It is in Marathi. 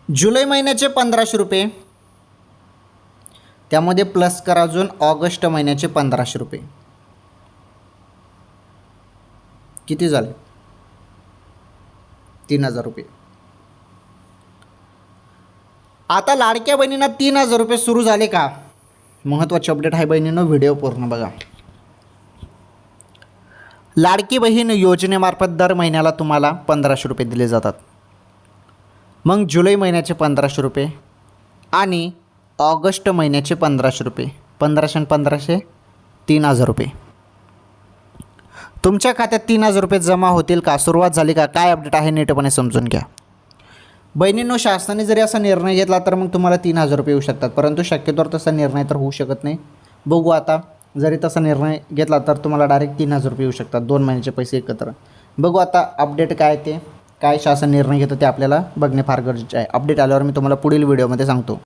जुलै महिन्याचे 1500 रुपये, त्यामध्ये प्लस करा अजून ऑगस्ट महिन्याचे 1500 रुपये. किती झाले? 3000 रुपये. आता लाडक्या बहिणींना 3000 रुपये सुरू झाले का? महत्त्वाचे अपडेट आहे बहिणींनो, व्हिडिओ पूर्ण बघा. लाडकी बहीण योजनेमार्फत दर महिन्याला तुम्हाला 1500 रुपये दिले जातात. मग जुलै महिन्याचे 1500 रुपये आणि ऑगस्ट महिन्याचे 1500 रुपये, 1500 आणि 1500 3000 रुपये. तुमच्या खात्यात 3000 रुपये जमा होतील का? सुरुवात झाली का? काय अपडेट आहे नीटपणे समजून घ्या. बहिणींनो, शासनाने जरी असा निर्णय घेतला तर मग तुम्हाला 3000 रुपये येऊ शकतात, परंतु शक्यतोवर तसा निर्णय तर होऊ शकत नाही. बघू आता, जरी तसा निर्णय घेतला तर तुम्हाला डायरेक्ट 3000 रुपये येऊ शकतात, 2 महिन्याचे पैसे एकत्र. बघू आता अपडेट काय ते, काय शासन निर्णय घेतं ते आपल्याला बघणे फार गरजेचे आहे. अपडेट आल्यावर मी तुम्हाला पुढील व्हिडिओमध्ये सांगतो.